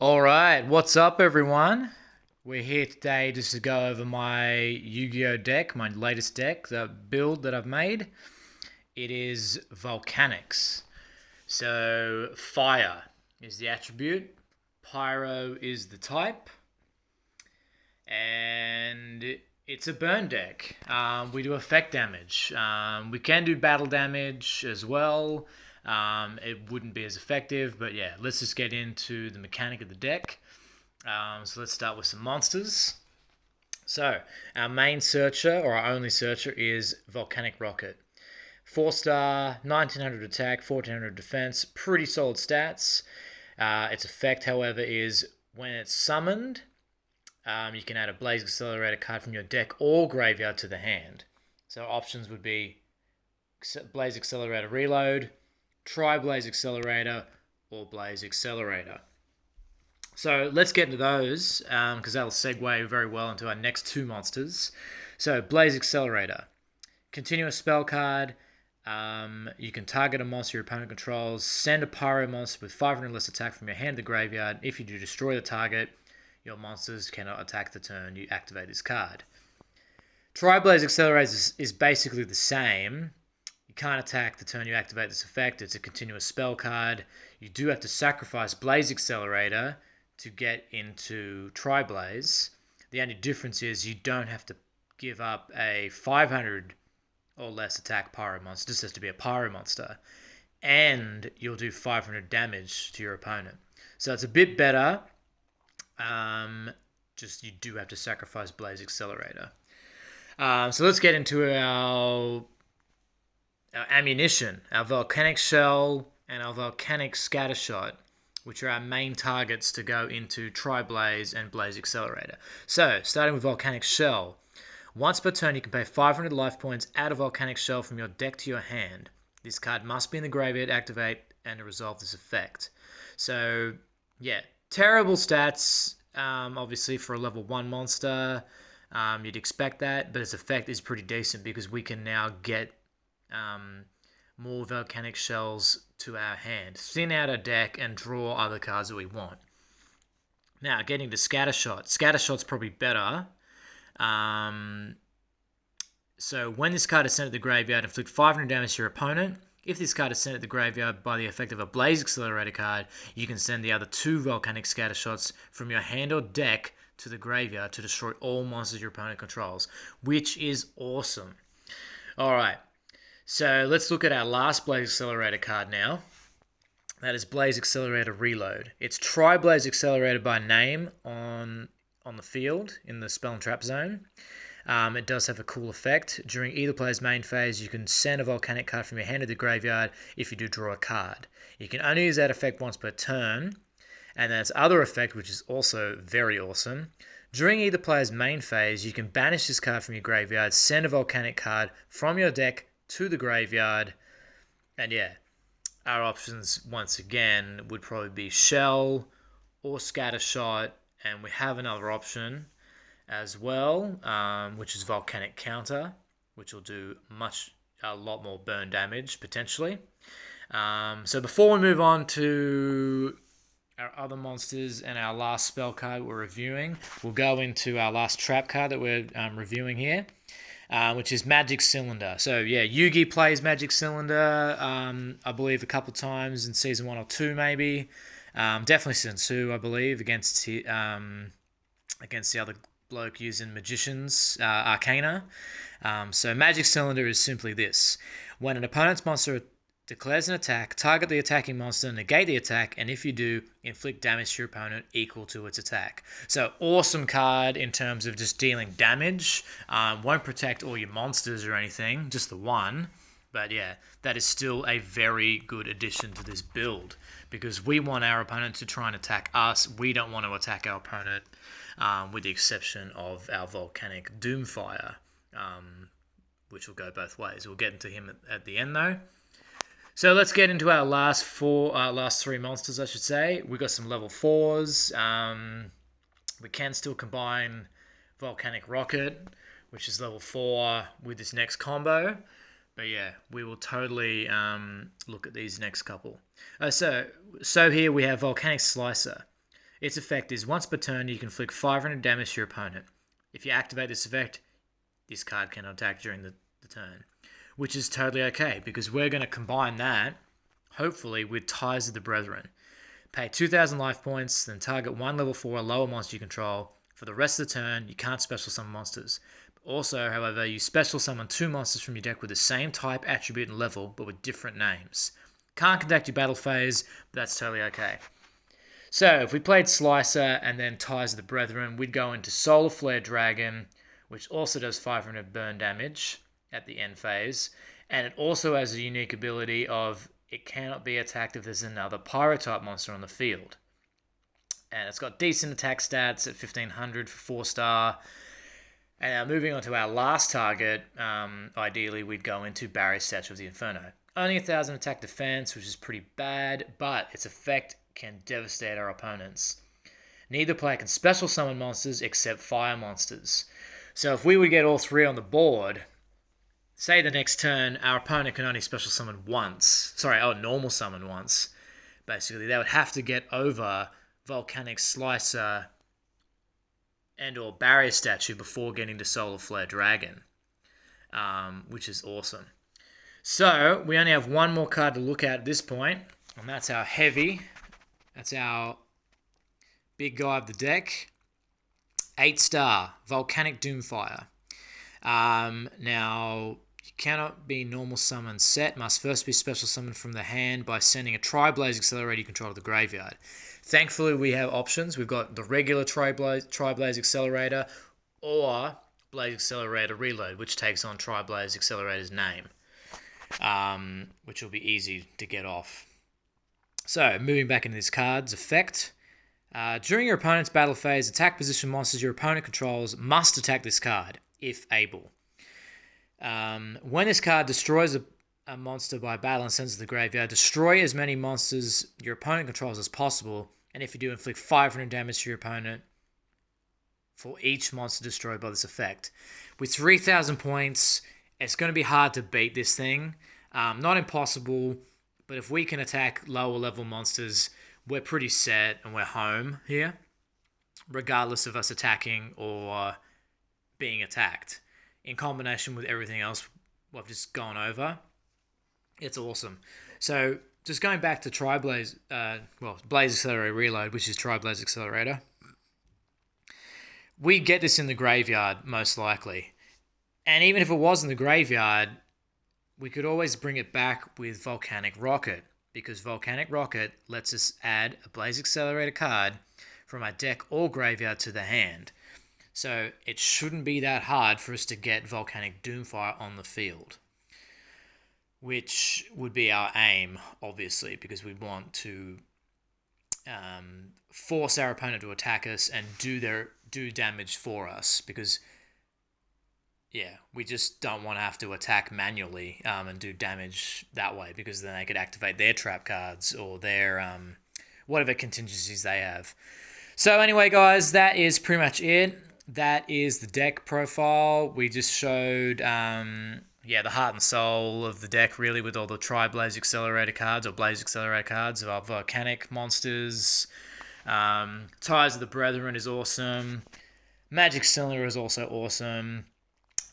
All right, what's up, everyone? We're here today just to go over my Yu-Gi-Oh deck, my latest deck, the build that I've made. It is Volcanics. So, fire is the attribute, pyro is the type, and it's a burn deck. We do effect damage. We can do battle damage as well. It wouldn't be as effective, but yeah, let's just get into the mechanic of the deck. So let's start with some monsters. So our main searcher, or our only searcher, is Volcanic Rocket. 4-star, 1900 attack, 1400 defense, pretty solid stats. Its effect, however, is when it's summoned, you can add a Blaze Accelerator card from your deck or graveyard to the hand. So options would be Blaze Accelerator Reload, Tri Blaze Accelerator, or Blaze Accelerator. So let's get into those because that'll segue very well into our next two monsters. So Blaze Accelerator, continuous spell card. You can target a monster your opponent controls, send a pyro monster with 500 less attack from your hand to the graveyard. If you do destroy the target, your monsters cannot attack the turn you activate this card. Tri-Blaze Accelerator is basically the same. You can't attack the turn you activate this effect. It's a continuous spell card. You do have to sacrifice Blaze Accelerator to get into Tri-Blaze. The only difference is you don't have to give up a 500 or less attack pyro monster. This has to be a pyro monster. And you'll do 500 damage to your opponent. So it's a bit better. Just you do have to sacrifice Blaze Accelerator. So let's get into our ammunition, our Volcanic Shell and our Volcanic Scattershot, which are our main targets to go into Tri-Blaze and Blaze Accelerator. So, starting with Volcanic Shell. Once per turn, you can pay 500 life points out of Volcanic Shell from your deck to your hand. This card must be in the graveyard, activate, and resolve this effect. So, yeah, terrible stats, obviously, for a level 1 monster. You'd expect that, but its effect is pretty decent because we can now get more Volcanic Shells to our hand, thin out our deck, and draw other cards that we want. Now, getting to Scattershot. Scattershot's probably better. So when this card is sent to the graveyard, inflict 500 damage to your opponent. If this card is sent to the graveyard by the effect of a Blaze Accelerator card, you can send the other two Volcanic Scattershots from your hand or deck to the graveyard to destroy all monsters your opponent controls, which is awesome. Alright, so let's look at our last Blaze Accelerator card now. That is Blaze Accelerator Reload. It's Tri-Blaze Accelerator by name on the field in the spell and trap zone. It does have a cool effect. During either player's main phase, you can send a Volcanic card from your hand to the graveyard if you do draw a card. You can only use that effect once per turn. And then its other effect, which is also very awesome. During either player's main phase, you can banish this card from your graveyard, send a Volcanic card from your deck to the graveyard. And yeah, our options, once again, would probably be Shell or Scattershot. And we have another option as well, which is Volcanic Counter, which will do a lot more burn damage, potentially. So before we move on to our other monsters and our last spell card we're reviewing, we'll go into our last trap card that we're reviewing here, which is Magic Cylinder. So yeah, Yugi plays Magic Cylinder, I believe a couple times in Season 1 or 2 maybe. Definitely Season 2, I believe, against the other bloke using Magician's Arcana. So Magic Cylinder is simply this. When an opponent's monster declares an attack, target the attacking monster, negate the attack, and if you do, inflict damage to your opponent equal to its attack. So awesome card in terms of just dealing damage. Won't protect all your monsters or anything, just the one. But yeah, that is still a very good addition to this build because we want our opponent to try and attack us. We don't want to attack our opponent, with the exception of our Volcanic Doomfire, which will go both ways. We'll get into him at the end though. So let's get into our last three monsters, I should say. We've got some level 4s. We can still combine Volcanic Rocket, which is level 4, with this next combo. But yeah, we will totally look at these next couple. So here we have Volcanic Slicer. Its effect is once per turn, you can inflict 500 damage to your opponent. If you activate this effect, this card cannot attack during the turn, which is totally okay because we're going to combine that, hopefully, with Ties of the Brethren. Pay 2,000 life points, then target one level 4 or lower monster you control. For the rest of the turn, you can't special summon monsters. Also, however, you special summon 2 monsters from your deck with the same type, attribute, and level, but with different names. Can't conduct your battle phase, but that's totally okay. So, if we played Slicer and then Ties of the Brethren, we'd go into Solar Flare Dragon, which also does 500 burn damage at the end phase, and it also has a unique ability of it cannot be attacked if there's another Pyro-type monster on the field. And it's got decent attack stats at 1500 for 4-star. And now moving on to our last target, ideally we'd go into Barrier Statue of the Inferno. Only 1000 attack defense, which is pretty bad, but its effect can devastate our opponents. Neither player can special summon monsters except fire monsters. So if we would get all 3 on the board, say the next turn, our opponent can only special summon once. Normal summon once. Basically, they would have to get over Volcanic, Slicer, and or Barrier Statue before getting to Solar Flare Dragon, which is awesome. So, we only have one more card to look at this point, and that's our heavy. That's our big guy of the deck. 8-star, Volcanic Doomfire. Now, you cannot be normal summon set. Must first be special summoned from the hand by sending a Tri-Blaze Accelerator you control to the graveyard. Thankfully, we have options. We've got the regular Tri-Blaze Accelerator or Blaze Accelerator Reload, which takes on Tri-Blaze Accelerator's name, which will be easy to get off. So, moving back into this card's effect. During your opponent's battle phase, attack position monsters your opponent controls must attack this card, if able. When this card destroys a monster by battle and sends it to the graveyard, destroy as many monsters your opponent controls as possible, and if you do, inflict 500 damage to your opponent for each monster destroyed by this effect. With 3,000 points, it's going to be hard to beat this thing. Not impossible, but if we can attack lower level monsters, we're pretty set and we're home here, regardless of us attacking or being attacked. In combination with everything else we've just gone over, it's awesome. So, just going back to Tri-Blaze, Blaze Accelerator Reload, which is Tri-Blaze Accelerator, we get this in the graveyard, most likely. And even if it was in the graveyard, we could always bring it back with Volcanic Rocket, because Volcanic Rocket lets us add a Blaze Accelerator card from our deck or graveyard to the hand. So it shouldn't be that hard for us to get Volcanic Doomfire on the field, which would be our aim, obviously, because we want to force our opponent to attack us and do damage for us, because we just don't want to have to attack manually and do damage that way, because then they could activate their trap cards or their whatever contingencies they have. So anyway, guys, that is pretty much it. That is the deck profile. We just showed the heart and soul of the deck, really, with all the Tri-Blaze Accelerator cards or Blaze Accelerator cards of our Volcanic monsters. Ties of the Brethren is awesome. Magic Cylinder is also awesome.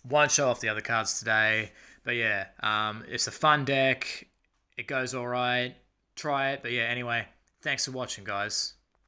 Won't show off the other cards today, but it's a fun deck. It goes all right. Try it, but anyway, thanks for watching, guys.